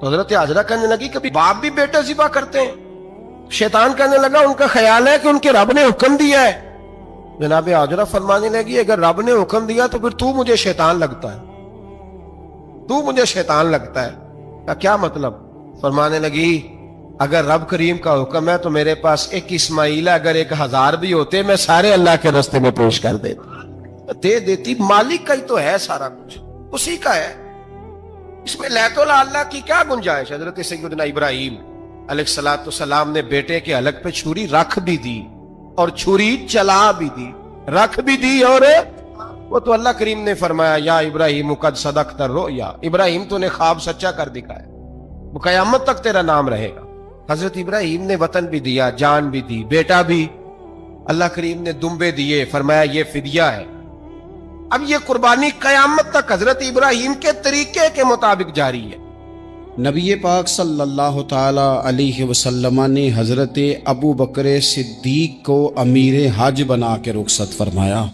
تو حضرت حاجرہ کہنے لگی کبھی باپ بھی بیٹا ذبح کرتے ہیں؟ شیطان کہنے لگا ان کا خیال ہے کہ ان کے رب نے حکم دیا ہے۔ جناب حاجرہ فرمانے لگی اگر رب نے حکم دیا تو پھر تو مجھے شیطان لگتا ہے، تو مجھے شیطان لگتا ہے۔ کیا مطلب؟ فرمانے لگی اگر رب کریم کا حکم ہے تو میرے پاس ایک اسماعیل ہے، اگر 1000 بھی ہوتے میں سارے اللہ کے راستے میں پیش کر دے دیتی۔ مالک کا ہی تو ہے سارا کچھ، اسی کا ہے، اس میں لیت اللہ کی کیا گنجائش؟ حضرت سیدنا ابراہیم علیہ السلام نے بیٹے کے حلق پہ چھری رکھ بھی دی اور چھری چلا بھی دی، رکھ بھی دی، اور وہ تو اللہ کریم نے فرمایا یا ابراہیم قد صدقت الرؤیا، ابراہیم تو نے خواب سچا کر دکھایا، وہ قیامت تک تیرا نام رہے گا۔ حضرت ابراہیم نے وطن بھی دیا، جان بھی دی، بیٹا بھی، اللہ کریم نے دمبے دیے، فرمایا یہ فدیہ ہے۔ اب یہ قربانی قیامت تک حضرت ابراہیم کے طریقے کے مطابق جاری ہے۔ نبی پاک صلی اللہ تعالی علیہ وسلم نے حضرت ابو بکر صدیق کو امیر حج بنا کے رخصت فرمایا۔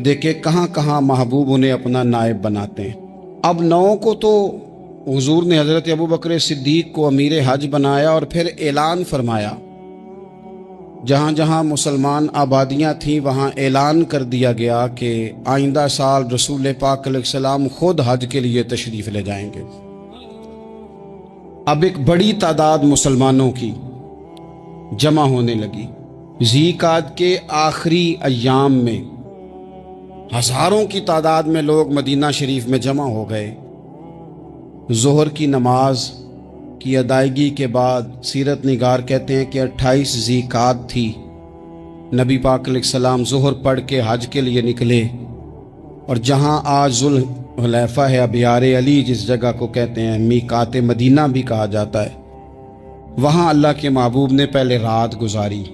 دیکھیں کہاں کہاں محبوب انہیں اپنا نائب بناتے ہیں۔ اب 9 کو تو حضور نے حضرت ابو بکر صدیق کو امیر حج بنایا اور پھر اعلان فرمایا، جہاں جہاں مسلمان آبادیاں تھیں وہاں اعلان کر دیا گیا کہ آئندہ سال رسول پاک علیہ السلام خود حج کے لیے تشریف لے جائیں گے۔ اب ایک بڑی تعداد مسلمانوں کی جمع ہونے لگی۔ ذی قعدہ کے آخری ایام میں ہزاروں کی تعداد میں لوگ مدینہ شریف میں جمع ہو گئے۔ ظہر کی نماز کی ادائیگی کے بعد سیرت نگار کہتے ہیں کہ 28 ذی قعدہ تھی، نبی پاک علیہ السلام ظہر پڑھ کے حج کے لیے نکلے، اور جہاں آج ذوالحلیفہ ہے، ابیار علی جس جگہ کو کہتے ہیں، میقات مدینہ بھی کہا جاتا ہے، وہاں اللہ کے محبوب نے پہلے رات گزاری۔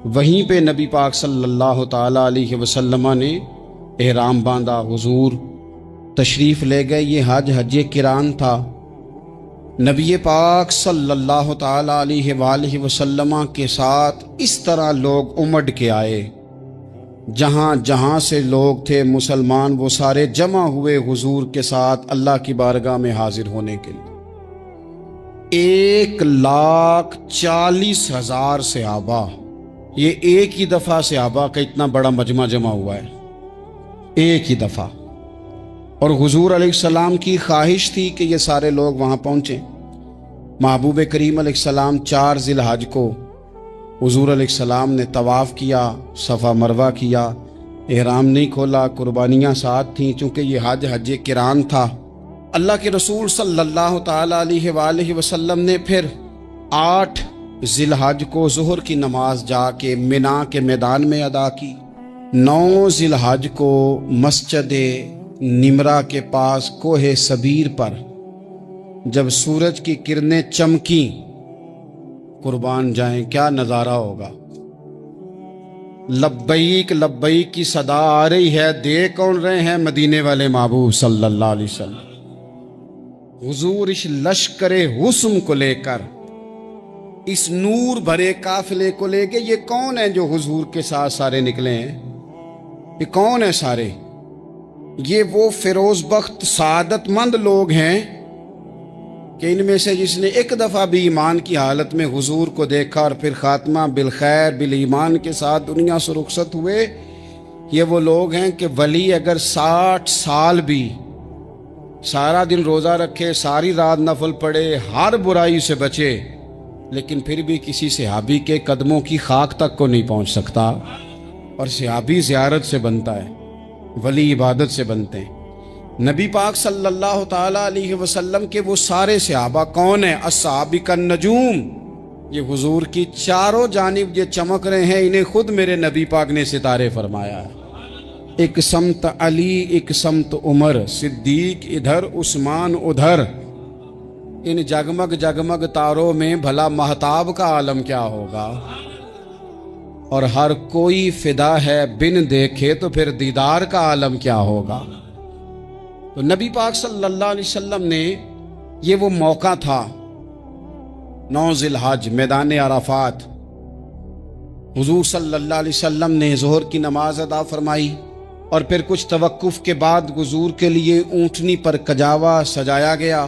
وہیں پہ نبی پاک صلی اللہ تعالی علیہ وسلم نے احرام باندھا، حضور تشریف لے گئے۔ یہ حج قران تھا۔ نبی پاک صلی اللہ تعالی علیہ وآلہ وسلم کے ساتھ اس طرح لوگ امڑ کے آئے، جہاں جہاں سے لوگ تھے مسلمان وہ سارے جمع ہوئے حضور کے ساتھ اللہ کی بارگاہ میں حاضر ہونے کے لیے۔ 1,40,000 صحابہ، یہ ایک ہی دفعہ صحابہ کا اتنا بڑا مجمع جمع ہوا ہے، ایک ہی دفعہ۔ اور حضور علیہ السلام کی خواہش تھی کہ یہ سارے لوگ وہاں پہنچیں۔ محبوب کریم علیہ السلام 4 ذی الحج کو حضور علیہ السلام نے طواف کیا، صفا مروہ کیا، احرام نہیں کھولا، قربانیاں ساتھ تھیں، چونکہ یہ حج قران تھا۔ اللہ کے رسول صلی اللہ تعالی علیہ وآلہ وسلم نے پھر 8 ذی الحج کو ظہر کی نماز جا کے منا کے میدان میں ادا کی۔ 9 ذی الحج کو مسجد نمرہ کے پاس کوہ صبیر پر جب سورج کی کرنیں چمکیں، قربان جائیں کیا نظارہ ہوگا۔ لبیک لبیک کی صدا آ رہی ہے، دے کون رہے ہیں؟ مدینے والے محبوب صلی اللہ علیہ وسلم۔ حضور اس لشکر حسن کو لے کر، اس نور بھرے قافلے کو لے کے، یہ کون ہیں جو حضور کے ساتھ سارے نکلے ہیں؟ یہ کون ہیں سارے؟ یہ وہ فیروز بخت سعادت مند لوگ ہیں کہ ان میں سے جس نے ایک دفعہ بھی ایمان کی حالت میں حضور کو دیکھا اور پھر خاتمہ بالخیر بالایمان کے ساتھ دنیا سے رخصت ہوئے، یہ وہ لوگ ہیں کہ ولی اگر 60 سال بھی سارا دن روزہ رکھے، ساری رات نفل پڑھے، ہر برائی سے بچے، لیکن پھر بھی کسی صحابی کے قدموں کی خاک تک کو نہیں پہنچ سکتا۔ اور صحابی زیارت سے بنتا ہے، ولی عبادت سے بنتے ہیں۔ نبی پاک صلی اللہ تعالی علیہ وسلم کے وہ سارے صحابہ کون ہیں؟ السابق النجوم، یہ حضور کی چاروں جانب یہ چمک رہے ہیں، انہیں خود میرے نبی پاک نے ستارے فرمایا ہے۔ ایک سمت علی، ایک سمت عمر، صدیق ادھر، عثمان ادھر۔ ان جگمگ جگمگ تاروں میں بھلا مہتاب کا عالم کیا ہوگا؟ اور ہر کوئی فدا ہے بن دیکھے تو پھر دیدار کا عالم کیا ہوگا؟ تو نبی پاک صلی اللہ علیہ وسلم نے یہ وہ موقع تھا، 9 ذی الحج میدان عرفات، حضور صلی اللہ علیہ وسلم نے ظہر کی نماز ادا فرمائی اور پھر کچھ توقف کے بعد حضور کے لیے اونٹنی پر کجاوا سجایا گیا،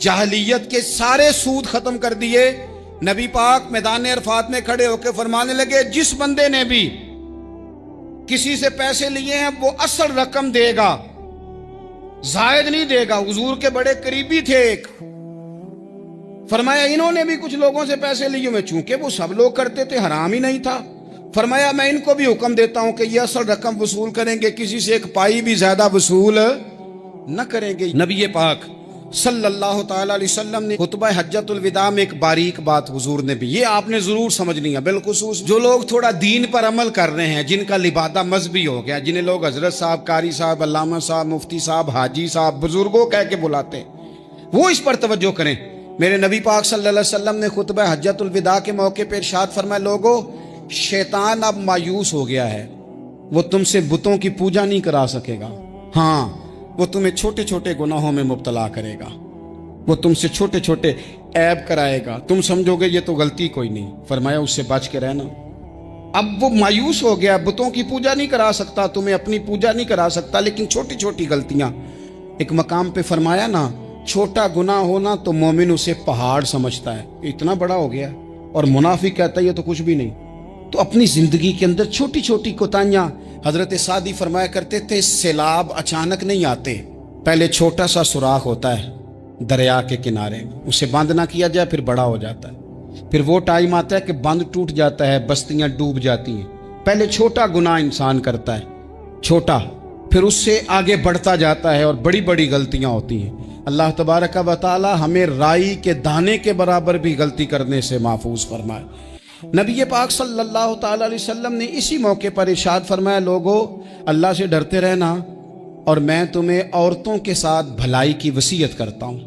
جاہلیت کے سارے سود ختم کر دیے. نبی پاک میدان عرفات میں کھڑے ہو کے فرمانے لگے جس بندے نے بھی کسی سے پیسے لیے ہیں وہ اصل رقم دے گا, زائد نہیں دے گا. حضور کے بڑے قریبی تھے ایک, فرمایا انہوں نے بھی کچھ لوگوں سے پیسے لیے ہوئے, چونکہ وہ سب لوگ کرتے تھے, حرام ہی نہیں تھا. فرمایا میں ان کو بھی حکم دیتا ہوں کہ یہ اصل رقم وصول کریں گے, کسی سے ایک پائی بھی زیادہ وصول نہ کریں گے. نبی پاک صلی اللہ تعالی علیہ وسلم نے خطبہ حجۃ الوداع میں ایک باریک بات حضور نے بھی, یہ آپ نے ضرور سمجھنی ہے, بالخصوص جو لوگ تھوڑا دین پر عمل کر رہے ہیں, جن کا لبادہ مذہبی ہو گیا, جنہیں لوگ حضرت صاحب, قاری صاحب, علامہ صاحب, مفتی صاحب, حاجی صاحب, بزرگوں کہہ کے بلاتے ہیں, وہ اس پر توجہ کریں. میرے نبی پاک صلی اللہ علیہ وسلم نے خطبہ حجۃ الوداع کے موقع پہ ارشاد فرمایا, لوگوں شیطان اب مایوس ہو گیا ہے, وہ تم سے بتوں کی پوجا نہیں کرا سکے گا, ہاں وہ تمہیں چھوٹے چھوٹے گناہوں میں مبتلا کرے گا, وہ تم سے چھوٹے چھوٹے عیب کرائے گا, تم سمجھو گے یہ تو غلطی کوئی نہیں. فرمایا اس سے بچ کے رہنا. اب وہ مایوس ہو گیا, بتوں کی پوجا نہیں کرا سکتا, تمہیں اپنی پوجا نہیں کرا سکتا, لیکن چھوٹی چھوٹی غلطیاں. ایک مقام پہ فرمایا نا, چھوٹا گناہ ہونا تو مومن اسے پہاڑ سمجھتا ہے, اتنا بڑا ہو گیا, اور منافق کہتا ہے یہ تو کچھ بھی نہیں. تو اپنی زندگی کے اندر چھوٹی چھوٹی کوتاہیاں, حضرت سعدی فرمایا کرتے تھے سیلاب اچانک نہیں آتے, پہلے چھوٹا سا سوراخ ہوتا ہے دریا کے کنارے, اسے بند نہ کیا جائے پھر بڑا ہو جاتا ہے, پھر وہ ٹائم آتا ہے کہ بند ٹوٹ جاتا ہے, بستیاں ڈوب جاتی ہیں. پہلے چھوٹا گناہ انسان کرتا ہے, چھوٹا, پھر اس سے آگے بڑھتا جاتا ہے اور بڑی بڑی غلطیاں ہوتی ہیں. اللہ تبارک و تعالی ہمیں رائی کے دانے کے برابر بھی غلطی کرنے سے محفوظ فرمائے. نبی پاک صلی اللہ تعالی علیہ وسلم نے اسی موقع پر ارشاد فرمایا, لوگو اللہ سے ڈرتے رہنا, اور میں تمہیں عورتوں کے ساتھ بھلائی کی وصیت کرتا ہوں.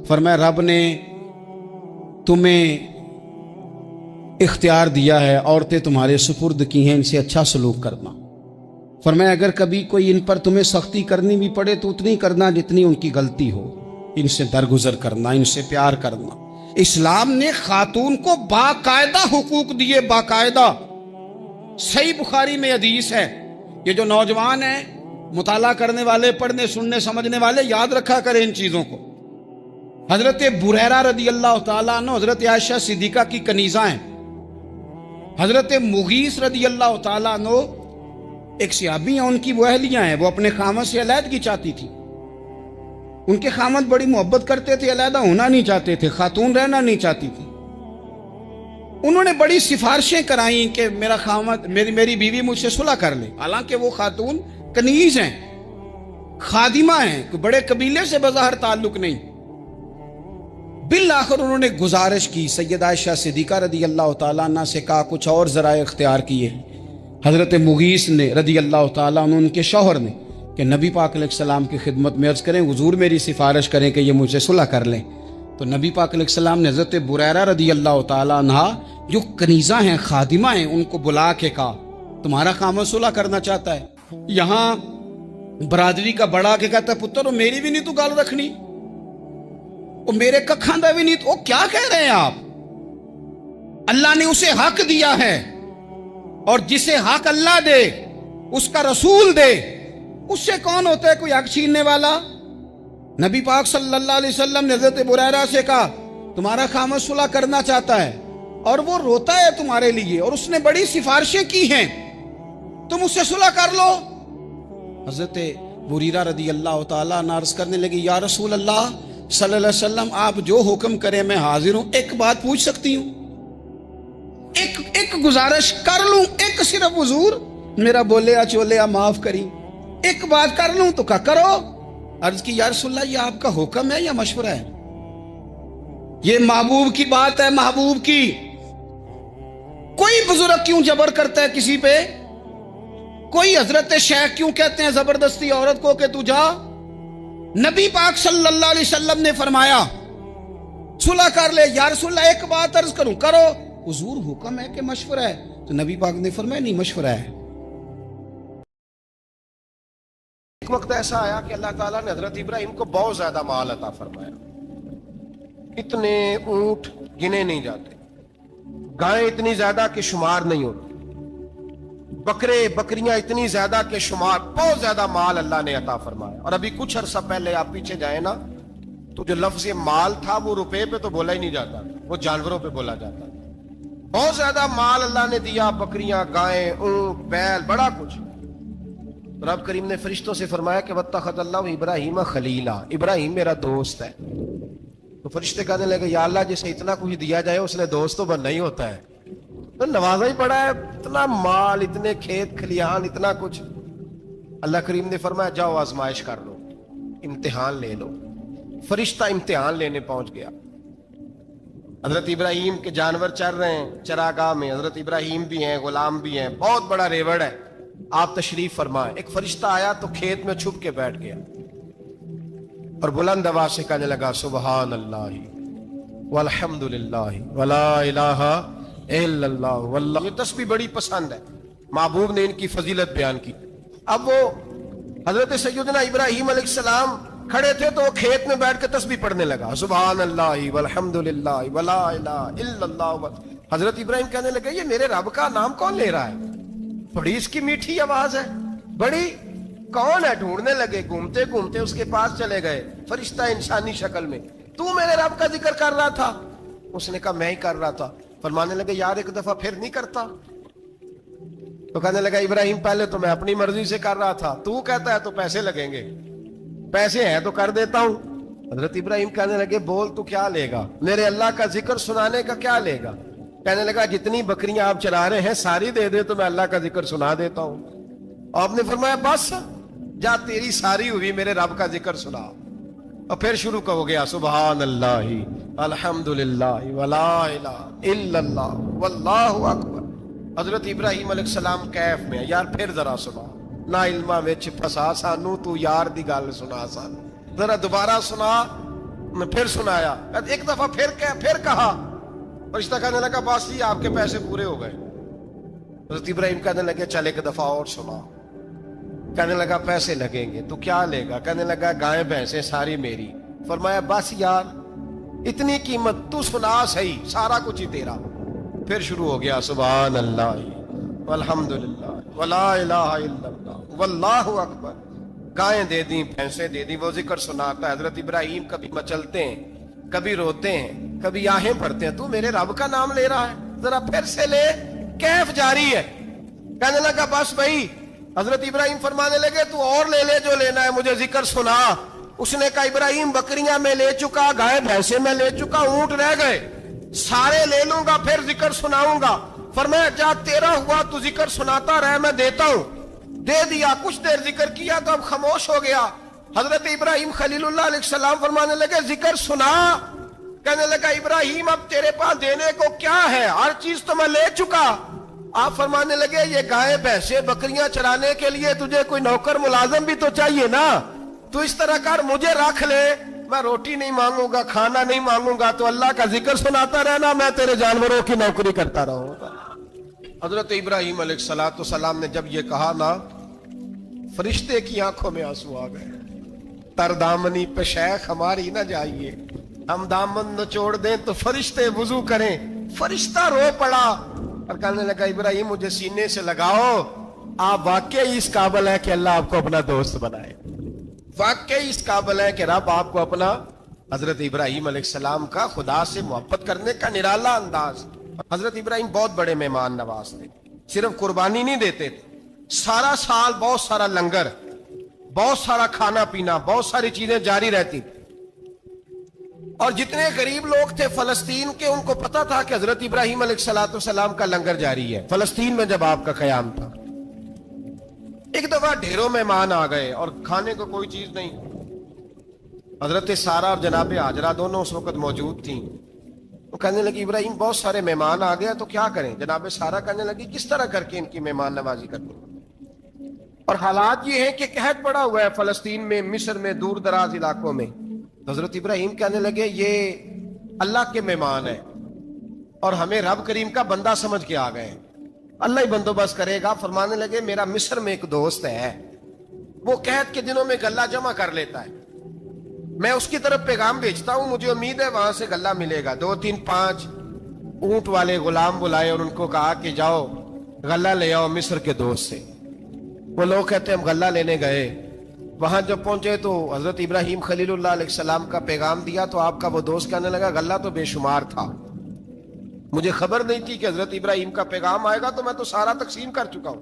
فرمایا رب نے تمہیں اختیار دیا ہے, عورتیں تمہارے سپرد کی ہیں, ان سے اچھا سلوک کرنا. فرمایا اگر کبھی کوئی ان پر تمہیں سختی کرنی بھی پڑے تو اتنی کرنا جتنی ان کی غلطی ہو, ان سے درگزر کرنا, ان سے پیار کرنا. اسلام نے خاتون کو باقاعدہ حقوق دیے, باقاعدہ. صحیح بخاری میں حدیث ہے, یہ جو نوجوان ہیں, مطالعہ کرنے والے, پڑھنے سننے سمجھنے والے, یاد رکھا کریں ان چیزوں کو. حضرت بریرہ رضی اللہ تعالیٰ عنہ حضرت عائشہ صدیقہ کی کنیزہ ہیں. حضرت مغیث رضی اللہ تعالیٰ عنہ ایک صحابی ہیں, ان کی وہ اہلیہ ہیں, وہ اپنے خامد سے علیحدگی چاہتی تھی. ان کے خامد بڑی محبت کرتے تھے, علیحدہ ہونا نہیں چاہتے تھے, خاتون رہنا نہیں چاہتی تھی. انہوں نے بڑی سفارشیں کرائیں کہ میرا خامد, میری بیوی مجھ سے صلح کر لے, حالانکہ وہ خاتون کنیز ہیں, خادمہ ہیں, کوئی بڑے قبیلے سے بظاہر تعلق نہیں. بالآخر انہوں نے گزارش کی, سیدہ عائشہ صدیقہ رضی اللہ تعالیٰ عنہ سے کہا, کچھ اور ذرائع اختیار کیے. حضرت مغیث نے رضی اللہ تعالیٰ عنہ, ان کے شوہر نے, کہ نبی پاک علیہ السلام کی خدمت میں عرض کریں, حضور میری سفارش کریں کہ یہ مجھ سے صلح کر لیں. تو نبی پاک علیہ السلام نے حضرت بریرہ رضی اللہ تعالیٰ عنہ جو کنیزہ ہیں, خادمہ ہیں, ان کو بلا کے کہا تمہارا خامد صلح کرنا چاہتا ہے. یہاں برادری کا بڑا کے کہتا ہے, پتر میری بھی نہیں تو گال رکھنی, وہ میرے ککھاں دا بھی نہیں تو, کیا کہہ رہے ہیں آپ؟ اللہ نے اسے حق دیا ہے, اور جسے حق اللہ دے اس کا رسول دے, اس سے کون ہوتا ہے کوئی حق چھیننے والا؟ نبی پاک صلی اللہ علیہ وسلم نے حضرت بریرہ سے کہا تمہارا خامد صلح کرنا چاہتا ہے اور وہ روتا ہے تمہارے لیے, اور اس نے بڑی سفارشیں کی ہیں, تم اس سے صلح کر لو. حضرت بریرہ رضی اللہ تعالیٰ عنہ عرض کرنے لگی, یا رسول اللہ صلی اللہ علیہ وسلم آپ جو حکم کریں میں حاضر ہوں, ایک بات پوچھ سکتی ہوں, ایک گزارش کر لوں, ایک صرف حضور میرا بولیا چولیا معاف کری, ایک بات کر لوں تو کیا کرو. عرض کی یا رسول اللہ یہ آپ کا حکم ہے یا مشورہ ہے؟ یہ محبوب کی بات ہے, محبوب کی. کوئی بزرگ کیوں جبر کرتا ہے کسی پہ؟ کوئی حضرت شیخ کیوں کہتے ہیں زبردستی عورت کو کہ تو جا؟ نبی پاک صلی اللہ علیہ وسلم نے فرمایا صلح کر لے. یا رسول اللہ ایک بات عرض کروں, کرو. حضور حکم ہے کہ مشورہ ہے؟ تو نبی پاک نے فرمایا نہیں, مشورہ ہے. ایک وقت ایسا آیا کہ اللہ تعالیٰ نے حضرت ابراہیم کو بہت زیادہ مال عطا فرمایا, اتنے اونٹ گنے نہیں جاتے, گائیں اتنی زیادہ کہ شمار نہیں ہوتی, بکرے بکریاں اتنی زیادہ کہ شمار, بہت زیادہ مال اللہ نے عطا فرمایا. اور ابھی کچھ عرصہ پہلے آپ پیچھے جائیں نا تو جو لفظ یہ مال تھا وہ روپے پہ تو بولا ہی نہیں جاتا، وہ جانوروں پہ بولا جاتا۔ بہت زیادہ مال اللہ نے دیا، بکریاں، گائیں، اونٹ، بیل، بڑا کچھ۔ رب کریم نے فرشتوں سے فرمایا کہ واتخذ اللہ ابراہیم خلیلا، ابراہیم میرا دوست ہے۔ تو فرشتے کہنے لگے یا اللہ جسے اتنا کچھ دیا جائے اس نے دوست تو بننا ہی ہوتا ہے، تو نوازا ہی پڑا ہے، اتنا مال، اتنے کھیت کھلیان، اتنا کچھ۔ اللہ کریم نے فرمایا جاؤ آزمائش کر لو، امتحان لے لو۔ فرشتہ امتحان لینے پہنچ گیا۔ حضرت ابراہیم کے جانور چر رہے ہیں چراگاہ میں، حضرت ابراہیم بھی ہیں، غلام بھی ہیں، بہت بڑا ریوڑ ہے۔ آپ تشریف فرمائیں۔ ایک فرشتہ آیا تو کھیت میں چھپ کے بیٹھ گیا اور بلند آواز سے کہنے لگا سبحان اللہ والحمد للہ ولا الہ الا اللہ واللہ۔ یہ تسبیح بڑی پسند ہے، محبوب نے ان کی فضیلت بیان کی۔ اب وہ حضرت سیدنا ابراہیم علیہ السلام کھڑے تھے تو وہ کھیت میں بیٹھ کے تسبیح پڑھنے لگا سبحان اللہ والحمد للہ ولا الہ الا اللہ۔ حضرت ابراہیم کہنے لگے یہ میرے رب کا نام کون لے رہا ہے؟ بڑی اس کی میٹھی آواز ہے، بڑی، کون ہے؟ ڈھونڈنے لگے، گھومتے گھومتے اس کے پاس چلے گئے، فرشتہ انسانی شکل میں۔ تو میرے رب کا ذکر کر رہا تھا؟ اس نے کہا میں ہی کر رہا تھا۔ فرمانے لگے یار ایک دفعہ پھر نہیں کرتا؟ تو کہنے لگا ابراہیم پہلے تو میں اپنی مرضی سے کر رہا تھا، تو کہتا ہے تو پیسے لگیں گے، پیسے ہیں تو کر دیتا ہوں۔ حضرت ابراہیم کہنے لگے بول تو کیا لے گا؟ میرے اللہ کا ذکر سنانے کا کیا لے گا؟ کہنے لگا جتنی بکریاں آپ چلا رہے ہیں ساری دے دے تو میں اللہ کا ذکر سنا دیتا ہوں۔ آپ نے فرمایا بس جا تیری ساری ہوئی، میرے رب کا ذکر سنا۔ اور پھر شروع ہو گیا سبحان اللہ الحمدللہ ولا الہ الا اللہ واللہ اکبر۔ حضرت ابراہیم علیہ السلام کیف میں یار پھر ذرا سنا، نہ علما وچ پھسا سانو، تو یار دی گل سنا سانو، ذرا دوبارہ سنا۔ میں پھر سنایا، ایک دفعہ پھر کہا۔ فرشتہ کہنے لگا بس یہ آپ کے پیسے پورے ہو گئے۔ حضرت ابراہیم کہنے لگے چل ایک دفعہ اور سنا۔ کہنے لگا پیسے لگیں گے، تو کیا لے گا؟ کہنے لگا گائیں بھینسیں ساری میری۔ فرمایا بس یار اتنی قیمت، تو سنا صحیح، سارا کچھ ہی تیرا۔ پھر شروع ہو گیا سبحان اللہ والحمدللہ ولا الہ الا اللہ واللہ اکبر۔ گائیں دے دیں، بھینسیں دے دیں، وہ ذکر سناتا ہے۔ حضرت ابراہیم کبھی مچلتے ہیں، کبھی روتے ہیں، کبھی آہیں پڑھتے ہیں۔ تو میرے رب کا نام لے رہا ہے، ذرا پھر سے لے۔ کیف جاری ہے۔ کہنے لگا بس بھائی۔ حضرت ابراہیم فرمانے لگے تو اور لے لے جو لینا ہے، مجھے ذکر سنا۔ اس نے کہا ابراہیم بکریاں میں لے چکا، گائے بھینسیں میں لے چکا، اونٹ رہ گئے، سارے لے لوں گا پھر ذکر سناؤں گا۔ فرمایا جا تیرا ہوا تو ذکر سناتا رہ، میں دیتا ہوں۔ دے دیا، کچھ دیر ذکر کیا تو اب خاموش ہو گیا۔ حضرت ابراہیم خلیل اللہ علیہ السلام فرمانے لگے ذکر سنا۔ کہنے لگا ابراہیم اب تیرے پاس دینے کو کیا ہے؟ ہر چیز تو میں لے چکا۔ آپ فرمانے لگے یہ گائے بھینسیں بکریاں چرانے کے لیے تجھے کوئی نوکر ملازم بھی تو چاہیے نا، تو اس طرح کر مجھے رکھ لے، میں روٹی نہیں مانگوں گا، کھانا نہیں مانگوں گا، تو اللہ کا ذکر سناتا رہنا، میں تیرے جانوروں کی نوکری کرتا رہوں گا۔ حضرت ابراہیم علیہ السلام نے جب یہ کہا نا، فرشتے کی آنکھوں میں آنسو آ گئے۔ تر دامنی پہ شیخ ہماری نہ جائیے، ہم دامن نچوڑ دیں تو فرشتے وضو کریں۔ فرشتہ رو پڑا اور کہنے لگا ابراہیم مجھے سینے سے لگاؤ، آپ واقعی اس قابل ہے کہ اللہ آپ کو اپنا دوست بنائے، واقعی اس قابل ہے کہ رب آپ کو اپنا۔ حضرت ابراہیم علیہ السلام کا خدا سے محبت کرنے کا نرالا انداز۔ حضرت ابراہیم بہت بڑے مہمان نواز تھے، صرف قربانی نہیں دیتے تھے، سارا سال بہت سارا لنگر، بہت سارا کھانا پینا، بہت ساری چیزیں جاری رہتی تھی۔ اور جتنے غریب لوگ تھے فلسطین کے، ان کو پتا تھا کہ حضرت ابراہیم علیہ السلام کا لنگر جاری ہے۔ فلسطین میں جب آپ کا قیام تھا، ایک دفعہ ڈھیروں مہمان آ گئے اور کھانے کو کوئی چیز نہیں۔ حضرت سارہ اور جناب ہاجرہ دونوں اس وقت موجود تھیں۔ وہ کہنے لگی ابراہیم بہت سارے مہمان آ گئے تو کیا کریں؟ جناب سارہ کہنے لگی کس طرح کر کے ان کی مہمان نوازی کرنی؟ اور حالات یہ ہیں کہ قحط پڑا ہوا ہے فلسطین میں، مصر میں، دور دراز علاقوں میں۔ حضرت ابراہیم کہنے لگے یہ اللہ کے مہمان ہیں اور ہمیں رب کریم کا بندہ سمجھ کے آ گئے ہیں، اللہ ہی بندوبست کرے گا۔ فرمانے لگے میرا مصر میں ایک دوست ہے، وہ قحط کے دنوں میں غلہ جمع کر لیتا ہے، میں اس کی طرف پیغام بھیجتا ہوں، مجھے امید ہے وہاں سے غلہ ملے گا۔ 2-3-5 اونٹ والے غلام بلائے اور ان کو کہا کہ جاؤ غلہ لے آؤ مصر کے دوست سے۔ وہ لوگ کہتے ہیں ہم غلہ لینے گئے، وہاں جب پہنچے تو حضرت ابراہیم خلیل اللہ علیہ السلام کا پیغام دیا تو آپ کا وہ دوست کہنے لگا غلہ تو بے شمار تھا، مجھے خبر نہیں تھی کہ حضرت ابراہیم کا پیغام آئے گا، تو میں تو سارا تقسیم کر چکا ہوں،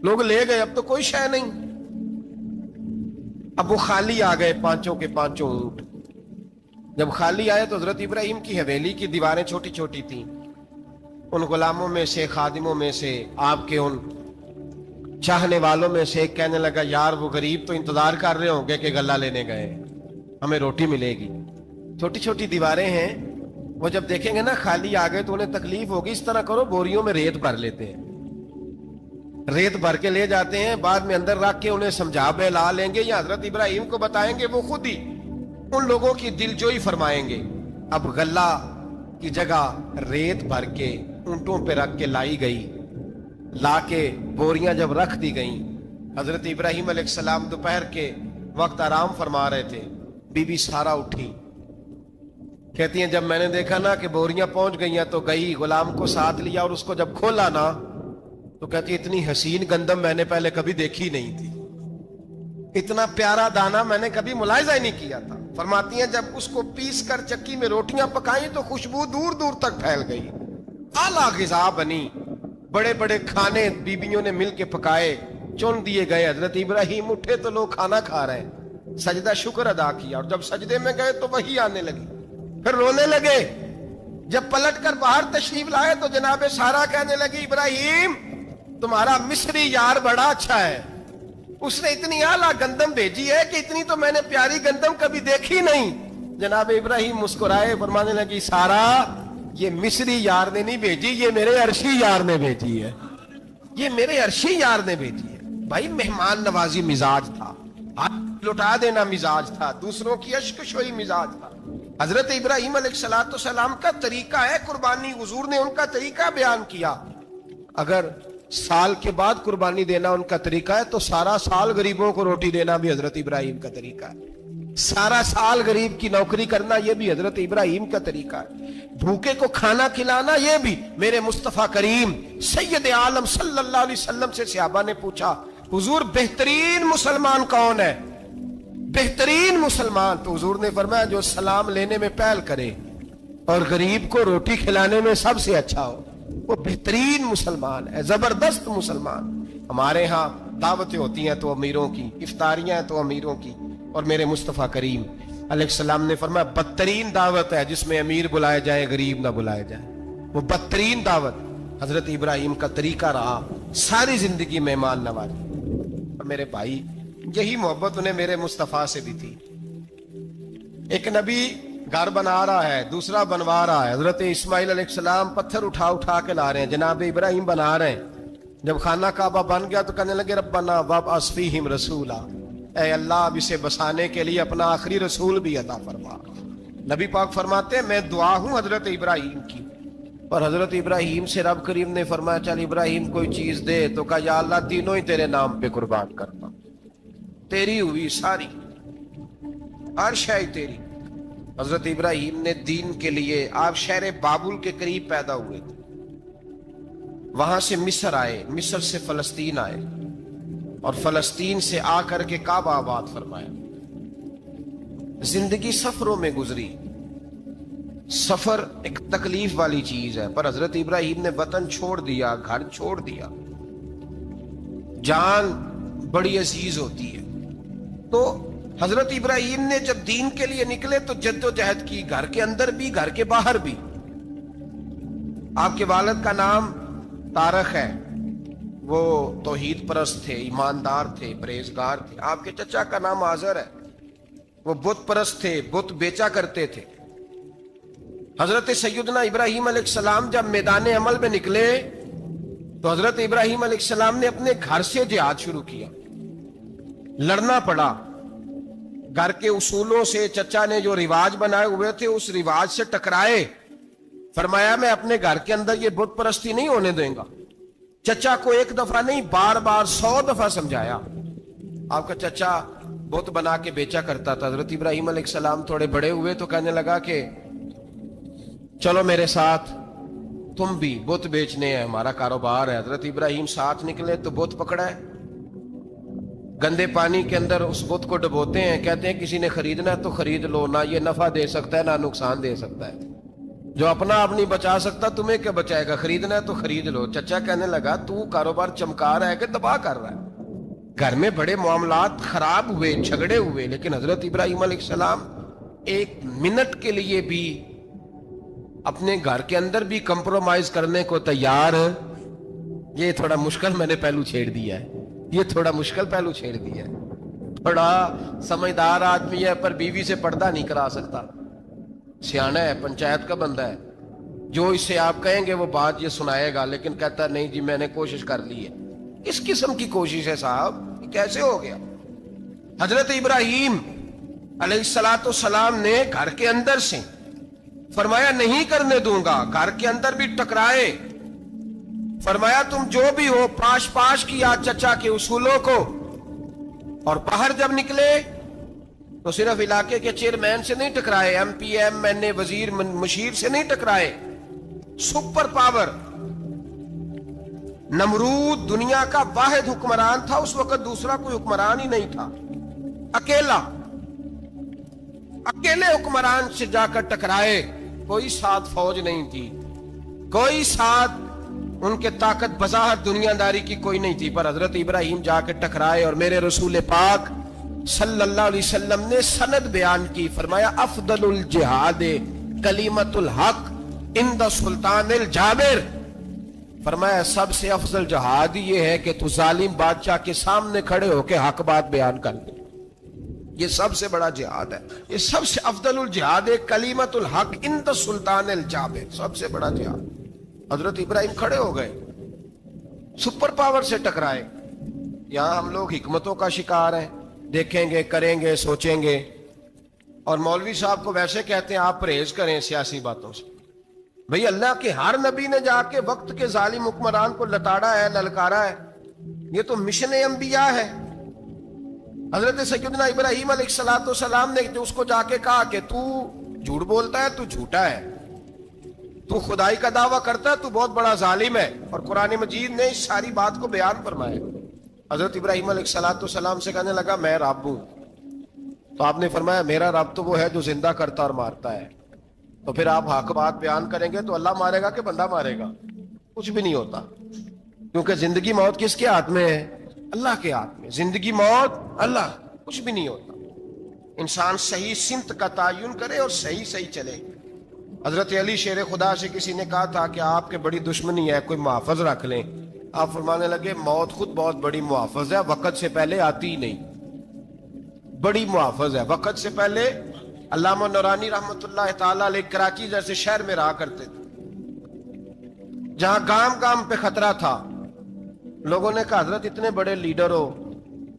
لوگ لے گئے، اب تو کوئی شے نہیں۔ اب وہ خالی آ گئے، پانچوں کے پانچوں اونٹ۔ جب خالی آئے تو حضرت ابراہیم کی حویلی کی دیواریں چھوٹی چھوٹی تھیں، ان غلاموں میں سے، خادموں میں سے، آپ کے ان چاہنے والوں میں سے ایک کہنے لگا یار وہ غریب تو انتظار کر رہے ہوں گے کہ غلہ لینے گئے، ہمیں روٹی ملے گی۔ چھوٹی چھوٹی دیواریں ہیں، وہ جب دیکھیں گے نا خالی آ گئے تو انہیں تکلیف ہوگی، اس طرح کرو بوریوں میں ریت بھر لیتے ہیں، ریت بھر کے لے جاتے ہیں، بعد میں اندر رکھ کے انہیں سمجھا بہلا لیں گے یا حضرت ابراہیم کو بتائیں گے، وہ خود ہی ان لوگوں کی دلجوئی فرمائیں گے۔ اب غلہ کی جگہ ریت بھر کے اونٹوں پہ رکھ کے لائی گئی، لا کے بوریاں جب رکھ دی گئیں، حضرت ابراہیم علیہ السلام دوپہر کے وقت آرام فرما رہے تھے، بی بی سارا اٹھی، کہتی ہیں جب میں نے دیکھا نا کہ بوریاں پہنچ گئی ہیں تو گئی، غلام کو ساتھ لیا اور اس کو جب کھولا نا تو کہتی اتنی حسین گندم میں نے پہلے کبھی دیکھی نہیں تھی، اتنا پیارا دانا میں نے کبھی ملاحظہ ہی نہیں کیا تھا۔ فرماتی ہیں جب اس کو پیس کر چکی میں روٹیاں پکائیں تو خوشبو دور دور تک پھیل گئی، اعلیٰ غذا بنی، بڑے بڑے کھانے بیویوں نے مل کے پکائے، چن دیے گئے، حضرت ابراہیم اٹھے تو لوگ کھانا کھا رہے ہیں، سجدہ شکر ادا کیا، اور جب سجدے میں گئے تو وہی آنے لگی، پھر رونے لگے۔ جب پلٹ کر باہر تشریف لائے تو جناب سارا کہنے لگی ابراہیم تمہارا مصری یار بڑا اچھا ہے، اس نے اتنی اعلیٰ گندم بھیجی ہے کہ اتنی تو میں نے پیاری گندم کبھی دیکھی نہیں۔ جناب ابراہیم مسکرائے، فرمانے لگی سارا یہ مصری یار نے نہیں بھیجی، یہ میرے عرشی یار نے بھیجی ہے، یہ میرے عرشی یار نے بھیجی ہے۔ بھائی مہمان نوازی مزاج تھا، ہاتھ لٹا دینا مزاج تھا، دوسروں کی اشک شوئی مزاج تھا۔ حضرت ابراہیم علیہ السلام کا طریقہ ہے قربانی، حضور نے ان کا طریقہ بیان کیا۔ اگر سال کے بعد قربانی دینا ان کا طریقہ ہے تو سارا سال غریبوں کو روٹی دینا بھی حضرت ابراہیم کا طریقہ ہے، سارا سال غریب کی نوکری کرنا یہ بھی حضرت ابراہیم کا طریقہ ہے، بھوکے کو کھانا کھلانا یہ بھی۔ میرے مصطفیٰ کریم سید عالم صلی اللہ علیہ وسلم سے صحابہ نے پوچھا حضور بہترین مسلمان کون ہے؟ بہترین مسلمان تو حضور نے فرمایا جو سلام لینے میں پہل کرے اور غریب کو روٹی کھلانے میں سب سے اچھا ہو، وہ بہترین مسلمان ہے، زبردست مسلمان۔ ہمارے ہاں دعوتیں ہوتی ہیں تو امیروں کی، افطاریاں ہیں تو امیروں کی، اور میرے مصطفیٰ کریم علیہ السلام نے فرمایا بدترین دعوت ہے جس میں امیر بلائے جائے غریب نہ بلائے جائے، وہ بدترین دعوت حضرت ابراہیم کا طریقہ رہا، ساری زندگی مہمان نوازی۔ اور میرے بھائی یہی محبت انہیں میرے مصطفیٰ سے بھی تھی۔ ایک نبی گھر بنا رہا ہے، دوسرا بنوا رہا ہے، حضرت اسماعیل علیہ السلام پتھر اٹھا اٹھا کے لا رہے ہیں، جناب ابراہیم بنا رہے ہیں۔ جب خانہ کعبہ بن گیا تو کہنے لگے ربنا وابعث فیہم رسولا، اے اللہ اب اسے بسانے کے لیے اپنا آخری رسول بھی عطا فرما۔ نبی پاک فرماتے ہیں میں دعا ہوں حضرت ابراہیم کی، اور حضرت ابراہیم سے رب کریم نے فرمایا چل ابراہیم کوئی چیز دے، تو کہا یا اللہ تینوں ہی تیرے نام پہ قربان کرتا، تیری ہوئی ساری، ہر شے تیری۔ حضرت ابراہیم نے دین کے لیے، آپ شہر بابل کے قریب پیدا ہوئے تھے، وہاں سے مصر آئے، مصر سے فلسطین آئے، اور فلسطین سے آ کر کے کعبہ آباد فرمایا۔ زندگی سفروں میں گزری، سفر ایک تکلیف والی چیز ہے، پر حضرت ابراہیم نے وطن چھوڑ دیا، گھر چھوڑ دیا۔ جان بڑی عزیز ہوتی ہے، تو حضرت ابراہیم نے جب دین کے لیے نکلے تو جد و جہد کی، گھر کے اندر بھی گھر کے باہر بھی۔ آپ کے والد کا نام طارق ہے، وہ توحید پرست تھے، ایماندار تھے، پرہیزگار تھے۔ آپ کے چچا کا نام آزر ہے، وہ بت پرست تھے، بت بیچا کرتے تھے۔ حضرت سیدنا ابراہیم علیہ السلام جب میدان عمل میں نکلے تو حضرت ابراہیم علیہ السلام نے اپنے گھر سے جہاد شروع کیا، لڑنا پڑا، گھر کے اصولوں سے، چچا نے جو رواج بنائے ہوئے تھے اس رواج سے ٹکرائے۔ فرمایا میں اپنے گھر کے اندر یہ بت پرستی نہیں ہونے دیں گا۔ چچا کو ایک دفعہ نہیں بار بار 100 دفعہ سمجھایا۔ آپ کا چچا بت بنا کے بیچا کرتا تھا۔ حضرت ابراہیم علیہ السلام تھوڑے بڑے ہوئے تو کہنے لگا کہ چلو میرے ساتھ، تم بھی بت بیچنے ہیں، ہمارا کاروبار ہے۔ حضرت ابراہیم ساتھ نکلے تو بت پکڑا ہے، گندے پانی کے اندر اس بت کو ڈبوتے ہیں، کہتے ہیں کسی نے خریدنا ہے تو خرید لو، نہ یہ نفع دے سکتا ہے نہ نقصان دے سکتا ہے، جو اپنا آپ نہیں بچا سکتا تمہیں کیا بچائے گا، خریدنا ہے تو خرید لو۔ چچا کہنے لگا تو کاروبار چمکا رہا ہے کہ تباہ کر رہا ہے؟ گھر میں بڑے معاملات خراب ہوئے، جھگڑے ہوئے، لیکن حضرت ابراہیم علیہ السلام ایک منٹ کے لیے بھی اپنے گھر کے اندر بھی کمپرومائز کرنے کو تیار۔ یہ تھوڑا مشکل میں نے پہلو چھیڑ دیا ہے، یہ تھوڑا مشکل پہلو چھیڑ دیا ہے، تھوڑا سمجھدار آدمی ہے پر بیوی سے پردہ نہیں کرا سکتا، سیانا ہے، پنچایت کا بندہ ہے، جو اس سے آپ کہیں گے وہ بات یہ سنائے گا، لیکن کہتا نہیں جی میں نے کوشش کر لی ہے۔ کس قسم کی کوشش ہے صاحب، یہ کیسے ہو گیا؟ حضرت ابراہیم علیہ السلام نے گھر کے اندر سے فرمایا نہیں کرنے دوں گا، گھر کے اندر بھی ٹکرائے، فرمایا تم جو بھی ہو پاش پاش کیا چچا کے اصولوں کو، اور باہر جب نکلے تو صرف علاقے کے چیئرمین سے نہیں ٹکرائے، ایم پی ایم این اے وزیر مشیر سے نہیں ٹکرائے، سپر پاور نمرود دنیا کا واحد حکمران تھا اس وقت، دوسرا کوئی حکمران ہی نہیں تھا، اکیلے حکمران سے جا کر ٹکرائے، کوئی ساتھ فوج نہیں تھی، کوئی ساتھ ان کے طاقت بظاہر دنیا داری کی کوئی نہیں تھی، پر حضرت ابراہیم جا کے ٹکرائے، اور میرے رسول پاک صلی اللہ علیہ وسلم نے سند بیان کی، فرمایا افضل الجہاد کلمۃ الحق عند سلطان الجابر، فرمایا سب سے افضل جہاد یہ ہے کہ تو ظالم بادشاہ کے سامنے کھڑے ہو کے حق بات بیان کر دے، یہ سب سے بڑا جہاد ہے، یہ سب سے افضل الجہاد کلمۃ الحق عند سلطان الجابر، سب سے بڑا جہاد۔ حضرت ابراہیم کھڑے ہو گئے، سپر پاور سے ٹکرائے۔ یہاں ہم لوگ حکمتوں کا شکار ہیں، دیکھیں گے، کریں گے، سوچیں گے، اور مولوی صاحب کو ویسے کہتے ہیں آپ پرہیز کریں سیاسی باتوں سے۔ بھئی اللہ کے ہر نبی نے جا کے وقت کے ظالم حکمران کو لتاڑا ہے، للکارا ہے، یہ تو مشن انبیاء ہے۔ حضرت سیدنا ابراہیم علیہ السلام نے اس کو جا کے کہا کہ تو جھوٹ بولتا ہے، تو جھوٹا ہے، تو خدائی کا دعویٰ کرتا ہے، تو بہت بڑا ظالم ہے، اور قرآن مجید نے اس ساری بات کو بیان فرمایا۔ حضرت ابراہیم علیہ السلام سے کہنے لگا میں رب ہوں، تو آپ نے فرمایا میرا رب تو وہ ہے جو زندہ کرتا اور مارتا ہے، تو پھر آپ حق بات بیان کریں گے تو اللہ مارے گا کہ بندہ مارے گا؟ کچھ بھی نہیں ہوتا، کیونکہ زندگی موت کس کے ہاتھ میں ہے؟ اللہ کے ہاتھ میں، زندگی موت اللہ، کچھ بھی نہیں ہوتا۔ انسان صحیح سمت کا تعین کرے اور صحیح چلے۔ حضرت علی شیر خدا سے کسی نے کہا تھا کہ آپ کے بڑی دشمنی ہے، کوئی محافظ رکھ لیں، آپ فرمانے لگے موت خود بہت بڑی محافظ ہے، وقت سے پہلے آتی ہی نہیں، بڑی محافظ ہے، وقت سے پہلے۔ علامہ نورانی رحمت اللہ تعالی علیہ کراچی جیسے شہر میں رہا کرتے تھے، جہاں گام گام پہ خطرہ تھا، لوگوں نے کہا حضرت اتنے بڑے لیڈر ہو،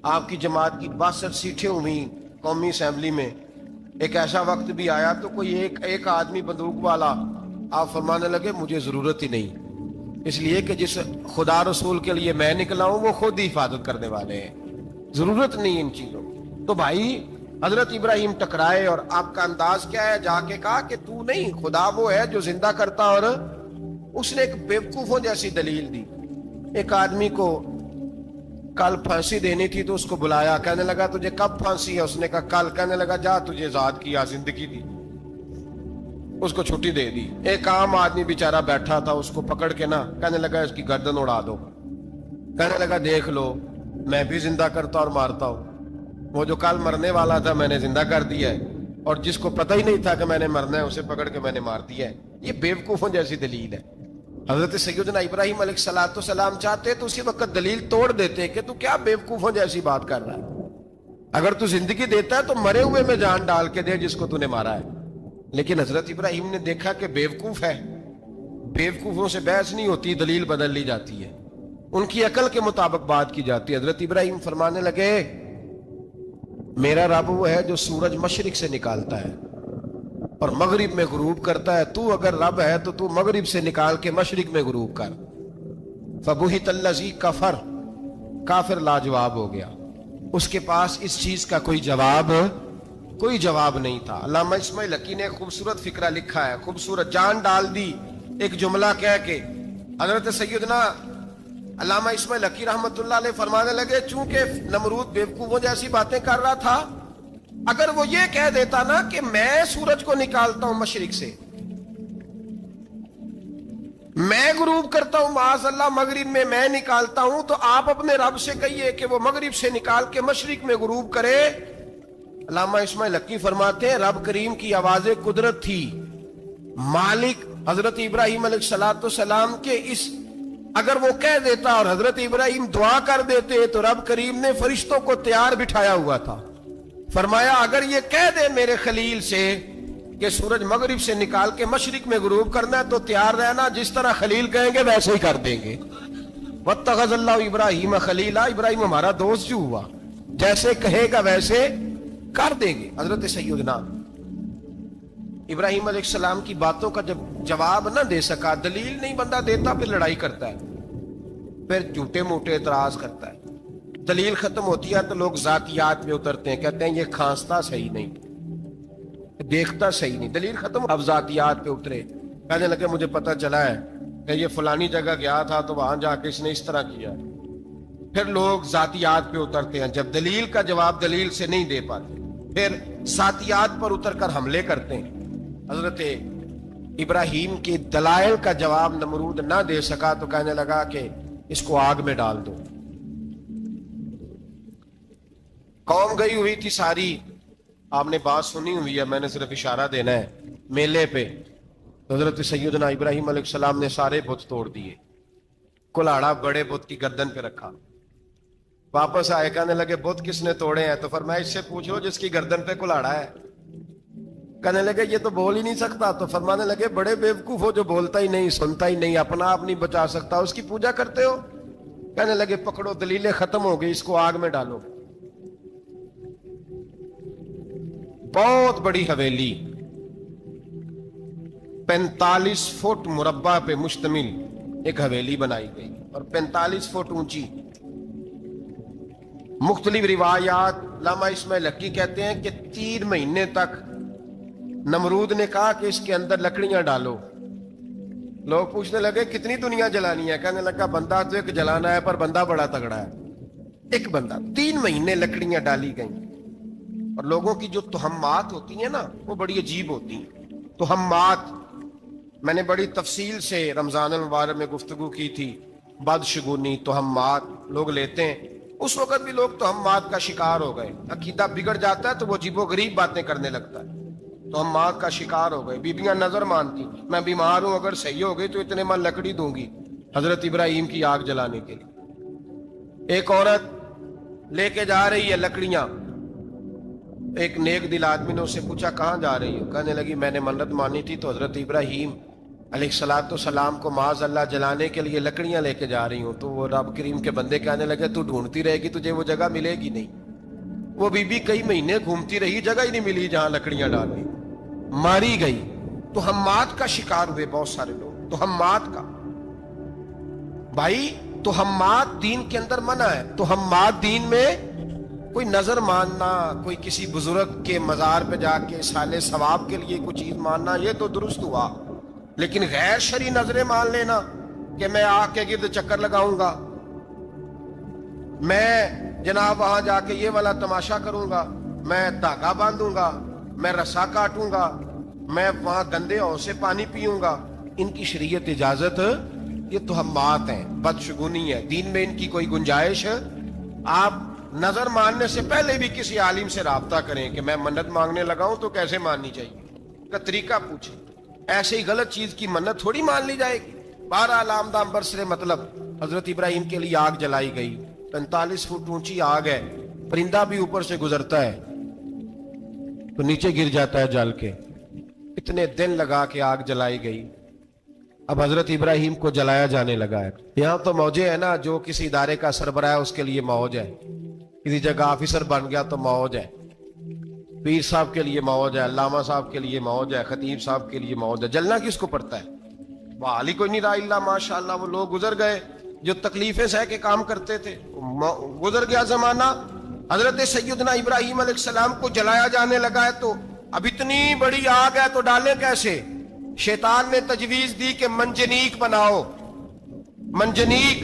آپ کی جماعت کی 62 سیٹیں ہوئی قومی اسمبلی میں، ایک ایسا وقت بھی آیا تو کوئی ایک آدمی بندوق والا، آپ فرمانے لگے مجھے ضرورت ہی نہیں، اس لیے کہ جس خدا رسول کے لیے میں نکلا ہوں وہ خود ہی حفاظت کرنے والے ہیں، ضرورت نہیں ان چیزوں۔ تو بھائی حضرت ابراہیم ٹکرائے، اور آپ کا انداز کیا ہے؟ جا کے کہا کہ تو نہیں، خدا وہ ہے جو زندہ کرتا، اور اس نے ایک بیوقوفوں جیسی دلیل دی۔ ایک آدمی کو کل پھانسی دینی تھی تو اس کو بلایا، کہنے لگا تجھے کب پھانسی ہے؟ اس نے کہا کل، کہنے لگا جا تجھے آزاد کیا، زندگی دی، اس کو چھٹی دے دی۔ ایک عام آدمی بیچارہ بیٹھا تھا، اس کو پکڑ کے نا کہنے لگا اس کی گردن اڑا دو، کہنے لگا دیکھ لو میں بھی زندہ کرتا اور مارتا ہوں، وہ جو کل مرنے والا تھا میں نے زندہ کر دیا ہے، اور جس کو پتہ ہی نہیں تھا کہ میں نے مرنا ہے اسے پکڑ کے میں نے مار دیا ہے۔ یہ بیوقوفوں جیسی دلیل ہے۔ حضرت سیدنا ابراہیم علیہ السلام چاہتے تو اسی وقت دلیل توڑ دیتے کہ تو کیا بیوقوفوں جیسی بات کر رہا ہے، اگر تو زندگی دیتا ہے تو مرے ہوئے میں جان ڈال کے دے جس کو تو نے مارا ہے۔ لیکن حضرت ابراہیم نے دیکھا کہ بیوقوف ہے، بیوقوفوں سے بحث نہیں ہوتی، دلیل بدل لی جاتی ہے، ان کی عقل کے مطابق بات کی جاتی ہے۔ حضرت ابراہیم فرمانے لگے میرا رب وہ ہے جو سورج مشرق سے نکالتا ہے اور مغرب میں غروب کرتا ہے، تو اگر رب ہے تو تو مغرب سے نکال کے مشرق میں غروب کر۔ فبہت الذی کفر، کافر لاجواب ہو گیا، اس کے پاس اس چیز کا کوئی جواب نہیں تھا۔ علامہ اسماعیل حقی نے خوبصورت فقرہ لکھا ہے، خوبصورت، جان ڈال دی ایک جملہ کہہ کے۔ حضرت سیدنا علامہ اسماعیل حقی رحمت اللہ علیہ فرمانے لگے چونکہ نمرود بیوقوفوں جیسی باتیں کر رہا تھا، اگر وہ یہ کہہ دیتا نا کہ میں سورج کو نکالتا ہوں مشرق سے، میں غروب کرتا ہوں معاذ اللہ مغرب میں نکالتا ہوں، تو آپ اپنے رب سے کہیے کہ وہ مغرب سے نکال کے مشرق میں غروب کرے۔ علامہ اسماعیل حقی فرماتے ہیں رب کریم کی آواز قدرت تھی، مالک حضرت ابراہیم علیہ السلام کے اس اگر وہ کہہ دیتا اور حضرت ابراہیم دعا کر دیتے تو رب کریم نے فرشتوں کو تیار بٹھایا ہوا تھا، فرمایا اگر یہ کہہ دے میرے خلیل سے کہ سورج مغرب سے نکال کے مشرق میں غروب کرنا ہے تو تیار رہنا، جس طرح خلیل کہیں گے ویسے ہی کر دیں گے۔ واتخذ اللہ ابراہیم خلیلا، ابراہیم ہمارا دوست جو ہوا، جیسے کہے گا ویسے کر دیں گے۔ حضرت سیدنا ابراہیم علیہ السلام کی باتوں کا جب جواب نہ دے سکا، دلیل نہیں بندہ دیتا، پھر لڑائی کرتا ہے، پھر جھوٹے موٹے اعتراض کرتا ہے۔ دلیل ختم ہوتی ہے تو لوگ ذاتیات میں اترتے ہیں، کہتے ہیں یہ کھانستا صحیح نہیں، دیکھتا صحیح نہیں، دلیل ختم، اب ذاتیات پہ اترے، کہنے لگے مجھے پتہ چلا ہے کہ یہ فلانی جگہ گیا تھا تو وہاں جا کے اس نے اس طرح کیا۔ پھر لوگ ذاتیات پہ اترتے ہیں، جب دلیل کا جواب دلیل سے نہیں دے پاتے پھر ذاتیات پر اتر کر حملے کرتے ہیں۔ حضرت ابراہیم کے دلائل کا جواب نمرود نہ دے سکا تو کہنے لگا کہ اس کو آگ میں ڈال دو۔ قوم گئی ہوئی تھی ساری، آپ نے بات سنی ہوئی ہے، میں نے صرف اشارہ دینا ہے، میلے پہ حضرت سیدنا ابراہیم علیہ السلام نے سارے بت توڑ دیے، کلاڑا بڑے بت کی گردن پہ رکھا، واپس آئے کہنے لگے بت کس نے توڑے ہیں؟ تو فرمایا اس سے پوچھ لو جس کی گردن پہ کلاڑا ہے۔ کہنے لگے یہ تو بول ہی نہیں سکتا، تو فرمانے لگے بڑے بیوقوف ہو جو بولتا ہی نہیں، سنتا ہی نہیں، اپنا آپ نہیں بچا سکتا، اس کی پوجا کرتے ہو؟ کہنے لگے پکڑو دلیلیں ختم ہو گئی، اس کو آگ میں ڈالو۔ بہت بڑی حویلی 45 فٹ مربع پہ مشتمل ایک حویلی بنائی گئی اور 45 فٹ اونچی۔ مختلف روایات، علامہ اسماعیل حقی کہتے ہیں کہ 3 مہینے تک نمرود نے کہا کہ اس کے اندر لکڑیاں ڈالو۔ لوگ پوچھنے لگے کتنی دنیا جلانی ہے؟ کہنے لگا بندہ تو ایک جلانا ہے پر بندہ بڑا تگڑا ہے، ایک بندہ۔ 3 مہینے لکڑیاں ڈالی گئیں، اور لوگوں کی جو تہمات ہوتی ہیں نا وہ بڑی عجیب ہوتی ہیں۔ تہمات میں نے بڑی تفصیل سے رمضان المبارک میں گفتگو کی تھی، بدشگونی تہمات لوگ لیتے ہیں، اس وقت بھی لوگ تہمات کا شکار ہو گئے، عقیدہ بگڑ جاتا ہے تو وہ عجیب و غریب باتیں کرنے لگتا ہے، تہمات کا شکار ہو گئے۔ بیبیاں نظر مانتی، میں بیمار ہوں اگر صحیح ہو گئی تو اتنے من لکڑی دوں گی حضرت ابراہیم کی آگ جلانے کے لیے۔ ایک عورت لے کے جا رہی ہے لکڑیاں، ایک نیک دل آدمی نے اس سے پوچھا کہاں جا رہی ہو؟ کہنے لگی میں نے منت مانی تھی تو حضرت ابراہیم علیہ السلام کو معاذ اللہ جلانے کے لیے لکڑیاں لے کے جا رہی ہوں۔ تو وہ رب کریم کے بندے کہنے لگے تو ڈھونڈتی رہے گی، تجھے وہ جگہ ملے گی نہیں۔ وہ بی بی کئی مہینے گھومتی رہی، جگہ ہی نہیں ملی جہاں لکڑیاں ڈالنی، ماری گئی۔ تہمات کا شکار ہوئے بہت سارے لوگ، تہمات کا۔ بھائی تہمات دین کے اندر منع ہے، تہمات دین میں کوئی نظر ماننا، کوئی کسی بزرگ کے مزار پہ جا کے سالے ثواب کے لیے کوئی چیز ماننا، یہ تو درست ہوا، لیکن غیر شرعی نظریں مان لینا کہ میں آ کے گرد چکر لگاؤں گا، میں جناب وہاں جا کے یہ والا تماشا کروں گا، میں دھاگا باندھوں گا، میں رسا کاٹوں گا، میں وہاں گندے ہوں سے پانی پیوں گا، ان کی شریعت اجازت، یہ تہمات ہیں، بدشگونی ہے، دین میں ان کی کوئی گنجائش۔ آپ نظر ماننے سے پہلے بھی کسی عالم سے رابطہ کریں کہ میں منت مانگنے لگا ہوں تو کیسے ماننی چاہیے کا طریقہ پوچھیں، ایسے ہی غلط چیز کی منت تھوڑی مان لی جائے گی۔ بہرحال آمدام برسرے مطلب حضرت ابراہیم کے لیے آگ جلائی گئی، 45 فٹ اونچی آگ ہے، پرندہ بھی اوپر سے گزرتا ہے تو نیچے گر جاتا ہے جل کے، اتنے دن لگا کے آگ جلائی گئی۔ اب حضرت ابراہیم کو جلایا جانے لگا ہے۔ یہاں تو موجے ہے نا، جو کسی ادارے کا سربراہ ہے اس کے لیے موج ہے، کسی جگہ آفیسر بن گیا تو موج ہے، پیر صاحب کے لیے موج ہے، علامہ صاحب کے لیے موج ہے، خطیب صاحب کے لیے موج ہے، جلنا کس کو پڑتا ہے؟ بحالی کوئی نہیں رہا اللہ ماشاءاللہ، وہ لوگ گزر گئے جو تکلیفیں سہ کے کام کرتے تھے، گزر گیا زمانہ۔ حضرت سیدنا ابراہیم علیہ السلام کو جلایا جانے لگا ہے تو اب اتنی بڑی آگ ہے تو ڈالیں کیسے؟ شیطان نے تجویز دی کہ منجنیق بناؤ، منجنیق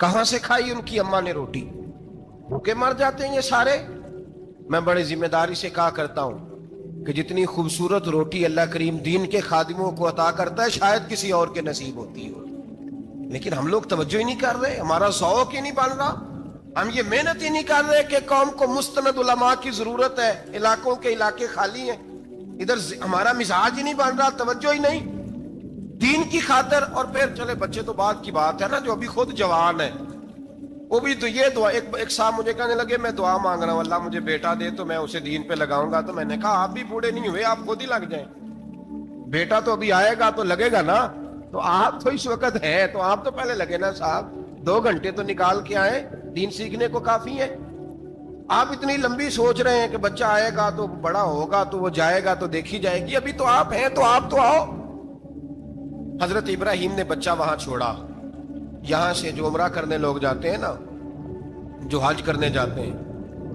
کہاں سے کھائی ان کی اماں نے روٹی؟ بھوکے مر جاتے ہیں یہ سارے۔ میں بڑے ذمہ داری سے کہا کرتا ہوں کہ جتنی خوبصورت روٹی اللہ کریم دین کے خادموں کو عطا کرتا ہے شاید کسی اور کے نصیب ہوتی ہو، لیکن ہم لوگ توجہ ہی نہیں کر رہے، ہمارا ذوق ہی نہیں بن رہا، ہم یہ محنت ہی نہیں کر رہے کہ قوم کو مستند علماء کی ضرورت ہے، علاقوں کے علاقے خالی ہیں، ادھر ہمارا مزاج ہی نہیں بن رہا، توجہ ہی نہیں دین کی خاطر۔ اور پھر چلے بچے تو بعد کی بات ہے نا، جو ابھی خود جوان ہے وہ بھی تو یہ دعا، ایک صاحب مجھے کہنے لگے میں دعا مانگ رہا ہوں اللہ مجھے بیٹا دے تو میں اسے دین پہ لگاؤں گا، تو میں نے کہا آپ بھی بوڑھے نہیں ہوئے، آپ خود ہی لگ جائیں، بیٹا تو ابھی آئے گا تو لگے گا نا، تو آپ تو اس وقت ہے تو آپ تو پہلے لگے نا صاحب، 2 گھنٹے تو نکال کے آئے، دین سیکھنے کو کافی ہے۔ آپ اتنی لمبی سوچ رہے ہیں کہ بچہ آئے گا تو بڑا ہوگا تو وہ جائے گا تو دیکھی جائے گی، ابھی تو آپ ہیں تو آپ تو آؤ۔ حضرت ابراہیم نے بچہ وہاں چھوڑا۔ یہاں سے جو عمرہ کرنے لوگ جاتے ہیں نا، جو حج کرنے جاتے ہیں،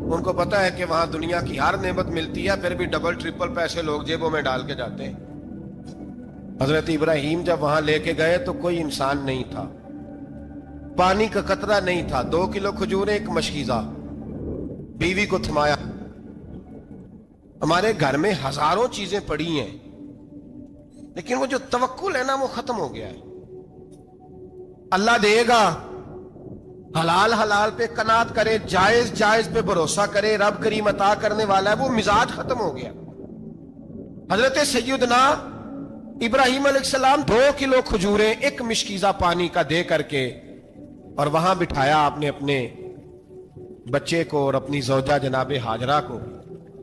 ان کو پتا ہے کہ وہاں دنیا کی ہر نعمت ملتی ہے، پھر بھی ڈبل ٹرپل پیسے لوگ جیبوں میں ڈال کے جاتے ہیں۔ حضرت ابراہیم جب وہاں لے کے گئے تو کوئی انسان نہیں تھا، پانی کا قطرہ نہیں تھا، 2 کلو کھجوریں، ایک مشکیزہ، بیوی کو تھمایا۔ ہمارے گھر میں ہزاروں چیزیں پڑی ہیں لیکن وہ جو توکل ہے نا وہ ختم ہو گیا ہے۔ اللہ دے گا، حلال حلال پہ قناعت کرے، جائز جائز پہ بھروسہ کرے، رب کریم عطا کرنے والا ہے، وہ مزاج ختم ہو گیا۔ حضرت سیدنا ابراہیم علیہ السلام 2 کلو کھجوریں، ایک مشکیزہ پانی کا دے کر کے، اور وہاں بٹھایا آپ نے اپنے بچے کو اور اپنی زوجہ جناب ہاجرہ کو،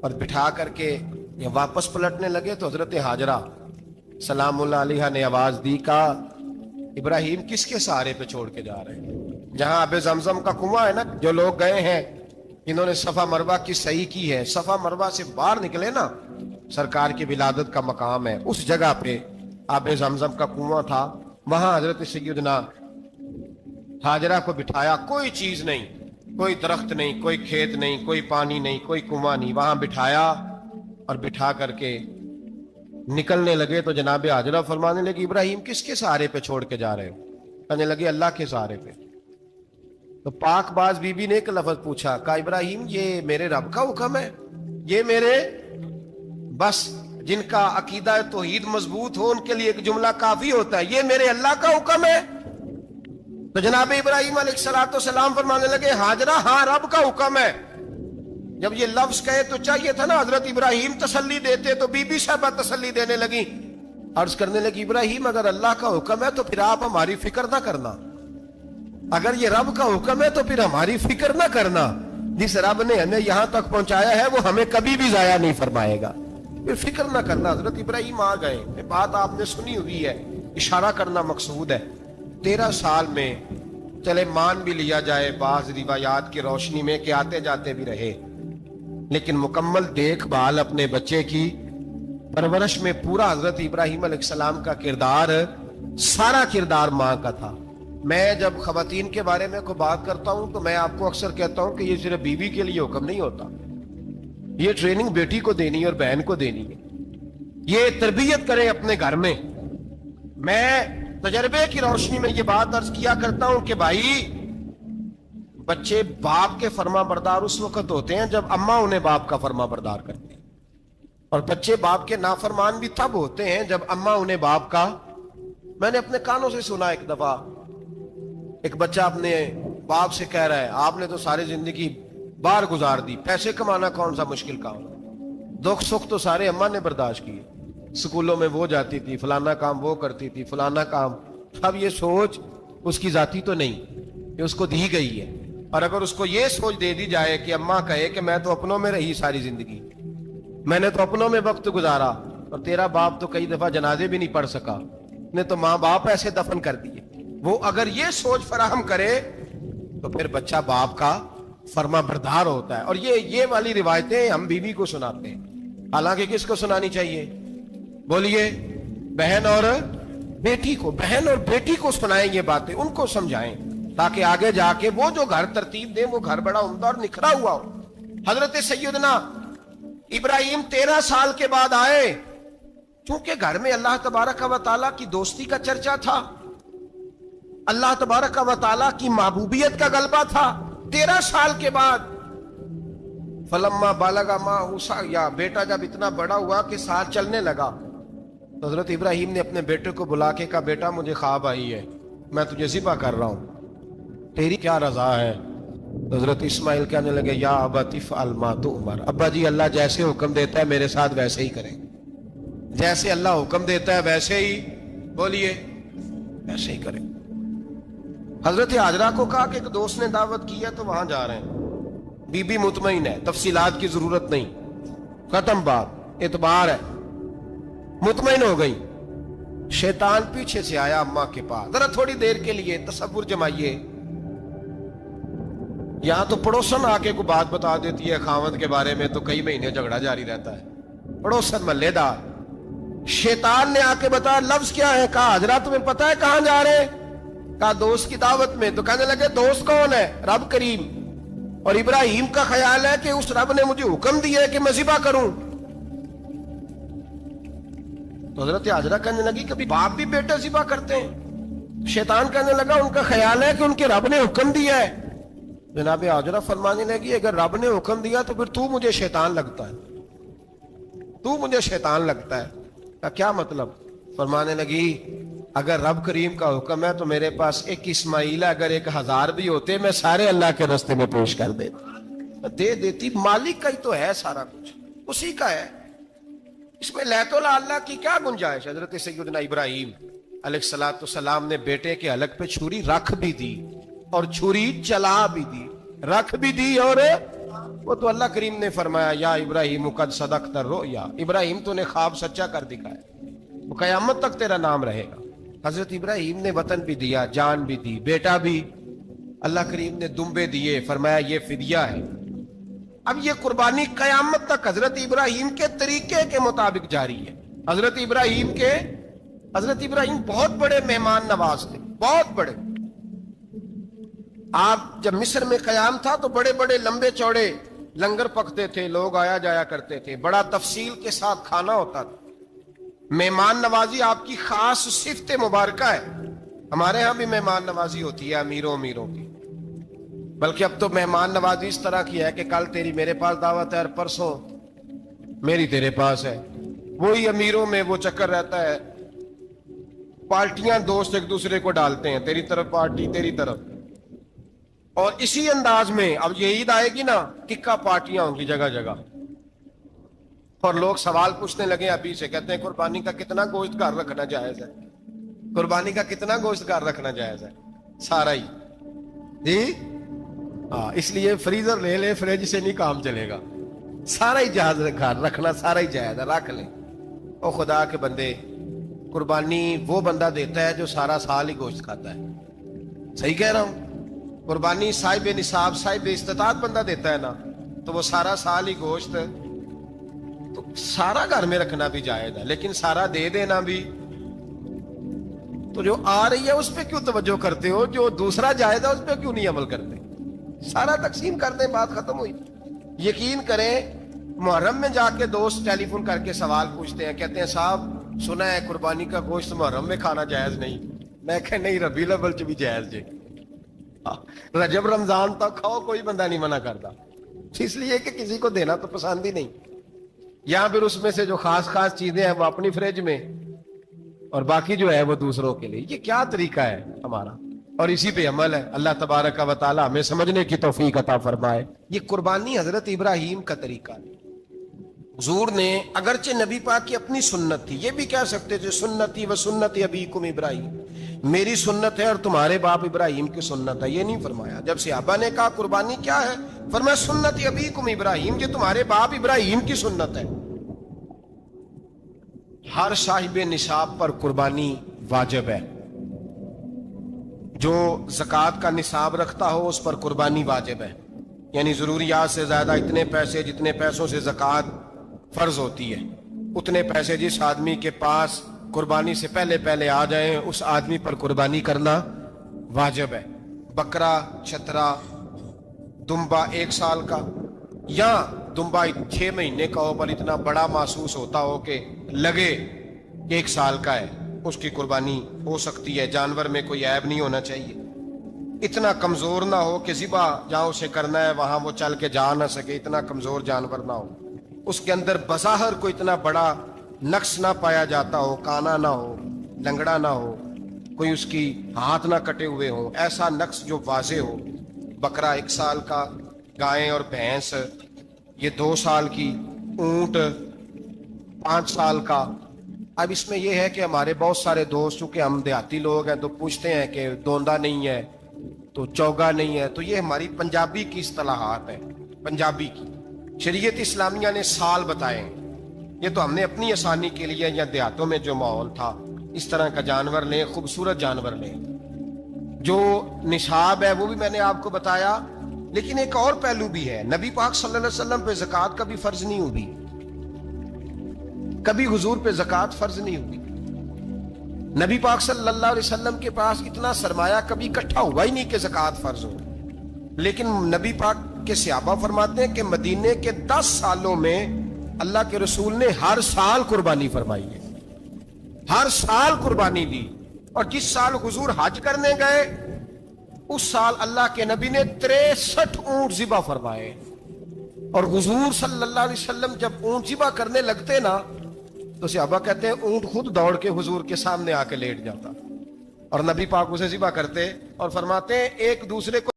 اور بٹھا کر کے یہ واپس پلٹنے لگے تو حضرت ہاجرہ سلام اللہ علیہ نے آواز دی، کہا ابراہیم کس کے سہارے پہ چھوڑ کے جا رہے ہیں؟ جہاں آب زمزم کا کنواں ہے نا، جو لوگ گئے ہیں انہوں نے صفا مروہ کی صحیح کی ہے، صفا مروہ سے باہر نکلے نا، سرکار کی ولادت کا مقام ہے، اس جگہ پہ آب زمزم کا کنواں تھا، وہاں حضرت سیدنا ہاجرہ کو بٹھایا، کوئی چیز نہیں، کوئی درخت نہیں، کوئی کھیت نہیں، کوئی پانی نہیں، کوئی کنواں نہیں، وہاں بٹھایا اور بٹھا کر کے نکلنے لگے تو جناب ہاجرہ فرمانے لگی ابراہیم کس کے سہارے پہ چھوڑ کے جا رہے ہو؟ کہنے لگے اللہ کے سہارے پہ۔ تو پاک باز بی بی نے ایک لفظ پوچھا، کہا ابراہیم یہ میرے رب کا حکم ہے، یہ میرے بس جن کا عقیدہ توحید مضبوط ہو ان کے لیے ایک جملہ کافی ہوتا ہے، یہ میرے اللہ کا حکم ہے؟ تو جناب ابراہیم علیہ السلام فرمانے لگے ہاجرہ ہاں رب کا حکم ہے۔ جب یہ لفظ کہے تو چاہیے تھا نا حضرت ابراہیم تسلی دیتے، تو بی بی صاحبہ تسلی دینے لگی، عرض کرنے لگی ابراہیم اگر اللہ کا حکم ہے تو پھر آپ ہماری فکر نہ کرنا، اگر یہ رب کا حکم ہے تو پھر ہماری فکر نہ کرنا، جس رب نے ہمیں یہاں تک پہنچایا ہے وہ ہمیں کبھی بھی ضائع نہیں فرمائے گا، پھر فکر نہ کرنا۔ حضرت ابراہیم آ گئے، یہ بات آپ نے سنی ہوئی ہے، اشارہ کرنا مقصود ہے۔ 13 سال میں چلے مان بھی لیا جائے بعض روایات کی روشنی میں کہ آتے جاتے بھی رہے، لیکن مکمل دیکھ بھال اپنے بچے کی پرورش میں پورا حضرت ابراہیم علیہ السلام کا کردار، سارا کردار ماں کا تھا۔ میں جب خواتین کے بارے میں کوئی بات کرتا ہوں تو میں آپ کو اکثر کہتا ہوں کہ یہ صرف بیوی کے لیے حکم نہیں ہوتا، یہ ٹریننگ بیٹی کو دینی ہے اور بہن کو دینی ہے، یہ تربیت کریں اپنے گھر میں۔ میں تجربے کی روشنی میں یہ بات عرض کیا کرتا ہوں کہ بھائی بچے باپ کے فرما بردار اس وقت ہوتے ہیں جب اماں انہیں باپ کا فرما بردار کرتے ہیں، اور بچے باپ کے نافرمان بھی تب ہوتے ہیں جب اماں انہیں باپ کا۔ میں نے اپنے کانوں سے سنا ایک دفعہ ایک بچہ اپنے باپ سے کہہ رہا ہے آپ نے تو ساری زندگی باہر گزار دی، پیسے کمانا کون سا مشکل کام، دکھ سکھ تو سارے اماں نے برداشت کیے، سکولوں میں وہ جاتی تھی، فلانا کام وہ کرتی تھی، فلانا کام۔ اب یہ سوچ اس کی ذاتی تو نہیں، یہ اس کو دی گئی ہے، اور اگر اس کو یہ سوچ دے دی جائے کہ اماں کہے کہ میں تو اپنوں میں رہی ساری زندگی، میں نے تو اپنوں میں وقت گزارا، اور تیرا باپ تو کئی دفعہ جنازے بھی نہیں پڑھ سکا، نے تو ماں باپ ایسے دفن کر دیے، وہ اگر یہ سوچ فراہم کرے تو پھر بچہ باپ کا فرما بردار ہوتا ہے۔ اور یہ والی روایتیں ہم بیوی کو سناتے ہیں، حالانکہ کس کو سنانی چاہیے؟ بولیے، بہن اور بیٹی کو، بہن اور بیٹی کو سنائیں یہ باتیں، ان کو سمجھائیں تاکہ آگے جا کے وہ جو گھر ترتیب دیں وہ گھر بڑا عمدہ اور نکھرا ہوا ہو۔ حضرت سیدنا ابراہیم 13 سال کے بعد آئے، چونکہ گھر میں اللہ تبارک و تعالیٰ کی دوستی کا چرچا تھا، اللہ تبارک و تعالیٰ کی محبوبیت کا غلبہ تھا 13 سال کے بعد. فلما بالغ معہ السعی، بیٹا جب اتنا بڑا ہوا کہ ساتھ چلنے لگا تو حضرت ابراہیم نے اپنے بیٹے کو بلا کے کہا بیٹا مجھے خواب آئی ہے، میں تجھے ذبح کر رہا ہوں، تیری کیا رضا ہے؟ تو حضرت اسماعیل کہنے لگے یا ابت افعل ما تؤمر، ابا جی اللہ جیسے حکم دیتا ہے میرے ساتھ ویسے ہی کریں، جیسے اللہ حکم دیتا ہے ویسے ہی بولیے، ویسے ہی کریں. حضرت حاجرہ کو کہا کہ ایک دوست نے دعوت کی ہے تو وہاں جا رہے ہیں. بی بی مطمئن ہے، تفصیلات کی ضرورت نہیں، ختم بات، اعتبار ہے، مطمئن ہو گئی. شیطان پیچھے سے آیا اماں کے پاس. ذرا تھوڑی دیر کے لیے تصور جمائیے، یہاں تو پڑوسن آ کے کوئی بات بتا دیتی ہے خاوند کے بارے میں تو کئی مہینے جھگڑا جاری رہتا ہے، پڑوسن محلے دار. شیطان نے آ کے بتایا لفظ کیا ہے؟ کہا حضرہ تمہیں پتا ہے کہاں جا رہے؟ کہا دوست کی دعوت میں. تو کہنے لگے دوست کون ہے؟ رب کریم. اور ابراہیم کا خیال ہے کہ اس رب نے مجھے حکم دیا ہے کہ میں ذبح کروں. تو حضرت حاجرہ کہنے لگی کبھی باپ بھی بیٹے ذبح کرتے ہیں؟ شیطان کہنے لگا ان کا خیال ہے کہ ان کے رب نے حکم دیا ہے. جناب حاجرہ فرمانے لگی اگر رب نے حکم دیا تو پھر تو مجھے شیطان لگتا ہے، تو مجھے شیطان لگتا ہے. کا کیا مطلب؟ فرمانے لگی اگر رب کریم کا حکم ہے تو میرے پاس ایک اسماعیل ہے، اگر 1000 بھی ہوتے میں سارے اللہ کے راستے میں پیش کر دیتا، دے دیتی. مالک کا ہی تو ہے سارا کچھ، اسی کا ہے، اس میں لیت اللہ کی کیا گنجائش؟ حضرت سیدنا ابراہیم علیہ السلام نے بیٹے کے حلق پہ چھری رکھ بھی دی اور چھری چلا بھی دی، رکھ بھی دی. اور وہ تو اللہ کریم نے فرمایا یا ابراہیم قد صدقت الرؤیا، ابراہیم تو نے خواب سچا کر دکھایا، وہ قیامت تک تیرا نام رہے گا. حضرت ابراہیم نے وطن بھی دیا، جان بھی دی، بیٹا بھی. اللہ کریم نے دمبے دیے، فرمایا یہ فدیہ ہے. اب یہ قربانی قیامت تک حضرت ابراہیم کے طریقے کے مطابق جاری ہے. حضرت ابراہیم بہت بڑے مہمان نواز تھے، بہت بڑے. آپ جب مصر میں قیام تھا تو بڑے بڑے لمبے چوڑے لنگر پکتے تھے، لوگ آیا جایا کرتے تھے، بڑا تفصیل کے ساتھ کھانا ہوتا تھا. مہمان نوازی آپ کی خاص صفت مبارکہ ہے. ہمارے ہاں بھی مہمان نوازی ہوتی ہے امیروں کی، بلکہ اب تو مہمان نوازی اس طرح کی ہے کہ کل تیری میرے پاس دعوت ہے اور پرسوں میری تیرے پاس ہے. وہی امیروں میں وہ چکر رہتا ہے، پارٹیاں دوست ایک دوسرے کو ڈالتے ہیں، تیری طرف پارٹی تیری طرف. اور اسی انداز میں اب یہ عید آئے گی نا، ٹکا پارٹیاں ہوں گی جگہ جگہ. اور لوگ سوال پوچھنے لگے ابھی سے، کہتے ہیں قربانی کا کتنا گوشت گھر رکھنا جائز ہے؟ قربانی کا کتنا گوشت گھر رکھنا جائز ہے؟ سارا ہی جی ہاں، اس لیے فریزر لے لے، فریج سے نہیں کام چلے گا. سارا ہی جہاز گھر رکھنا سارا ہی جائز ہے، رکھ لیں. او خدا کے بندے، قربانی وہ بندہ دیتا ہے جو سارا سال ہی گوشت کھاتا ہے. صحیح کہہ رہا ہوں؟ قربانی صاحب نصاب صاحب استطاعت بندہ دیتا ہے نا، تو وہ سارا سال ہی گوشت، تو سارا گھر میں رکھنا بھی جائز ہے، لیکن سارا دے دینا بھی. تو جو آ رہی ہے اس پہ کیوں توجہ کرتے ہو؟ جو دوسرا جائز ہے اس پہ کیوں نہیں عمل کرتے؟ سارا تقسیم کر دیں، بات ختم ہوئی. یقین کریں محرم میں جا کے دوست ٹیلی فون کر کے سوال پوچھتے ہیں، کہتے ہیں صاحب سنا ہے قربانی کا گوشت محرم میں کھانا جائز نہیں. میں کہ نہیں، ربیع الاول چ بھی جائز جی، رجب رمضان تک کھاؤ، کوئی بندہ نہیں منع کرتا. اس لیے کہ کسی کو دینا تو پسند ہی نہیں. یا پھر اس میں سے جو خاص چیزیں ہیں وہ اپنی فریج میں، اور باقی جو ہے وہ دوسروں کے لیے. یہ کیا طریقہ ہے ہمارا؟ اور اسی پہ عمل ہے. اللہ تبارک و تعالی ہمیں سمجھنے کی توفیق عطا فرمائے. یہ قربانی حضرت ابراہیم کا طریقہ ہے. حضور نے اگرچہ نبی پاک کی اپنی سنت تھی، یہ بھی کہہ سکتے تھے سنتی و سنت ابیکم ابراہیم، میری سنت ہے اور تمہارے باپ ابراہیم کی سنت ہے. یہ نہیں فرمایا. جب صحابہ نے کہا قربانی کیا ہے، فرمایا سنت ابیکم ابراہیم، یہ تمہارے باپ ابراہیم کی سنت ہے. ہر صاحب نصاب پر قربانی واجب ہے. جو زکوٰۃ کا نصاب رکھتا ہو اس پر قربانی واجب ہے. یعنی ضروریات سے زیادہ اتنے پیسے، جتنے پیسوں سے زکوٰۃ فرض ہوتی ہے، اتنے پیسے جس آدمی کے پاس قربانی سے پہلے آ جائیں اس آدمی پر قربانی کرنا واجب ہے. بکرا، چھترا، دمبا 1 سال کا، یا دمبا 6 مہینے کا ہو پر اتنا بڑا محسوس ہوتا ہو کہ لگے کہ 1 سال کا ہے، اس کی قربانی ہو سکتی ہے، جانور میں کوئی عیب نہیں ہونا چاہیے، اتنا کمزور نہ ہو کہ ذبح جہاں اسے کرنا ہے وہاں وہ چل کے جا نہ سکے، اتنا کمزور جانور نہ ہو، اس کے اندر بظاہر کوئی اتنا بڑا نقص نہ پایا جاتا ہو، کانا نہ ہو، لنگڑا نہ ہو، کوئی اس کی ہاتھ نہ کٹے ہوئے ہوں، ایسا نقص جو واضح ہو۔ بکرا 1 سال کا، گائے اور بھینس یہ 2 سال کی، اونٹ 5 سال کا۔ اب اس میں یہ ہے کہ ہمارے بہت سارے دوست، چونکہ ہم دیہاتی لوگ ہیں، تو پوچھتے ہیں کہ دوندا نہیں ہے تو چوگا نہیں ہے، تو یہ ہماری پنجابی کی اصطلاحات ہیں، پنجابی کی۔ شریعت اسلامیہ نے سال بتائے ہیں، یہ تو ہم نے اپنی آسانی کے لیے، یا دیہاتوں میں جو ماحول تھا اس طرح کا جانور لیں، خوبصورت جانور لیں۔ جو نصاب ہے وہ بھی میں نے آپ کو بتایا، لیکن ایک اور پہلو بھی ہے، نبی پاک صلی اللہ علیہ وسلم پہ زکوٰۃ کبھی فرض نہیں ہوئی، کبھی حضور پہ زکوٰۃ فرض نہیں ہوئی۔ نبی پاک صلی اللہ علیہ وسلم کے پاس اتنا سرمایہ کبھی اکٹھا ہوا ہی نہیں کہ زکوٰۃ فرض ہو، لیکن نبی پاک کے صحابہ فرماتے ہیں کہ مدینے کے 10 سالوں میں اللہ کے رسول نے ہر سال قربانی فرمائی ہے، ہر سال قربانی دی، اور جس سال حضور حج کرنے گئے اس سال اللہ کے نبی نے 63 اونٹ ذبح فرمائے، اور حضور صلی اللہ علیہ وسلم جب اونٹ ذبح کرنے لگتے نا تو صحابہ کہتے ہیں اونٹ خود دوڑ کے حضور کے سامنے آ کے لیٹ جاتا، اور نبی پاک اسے ذبح کرتے اور فرماتے ہیں ایک دوسرے کو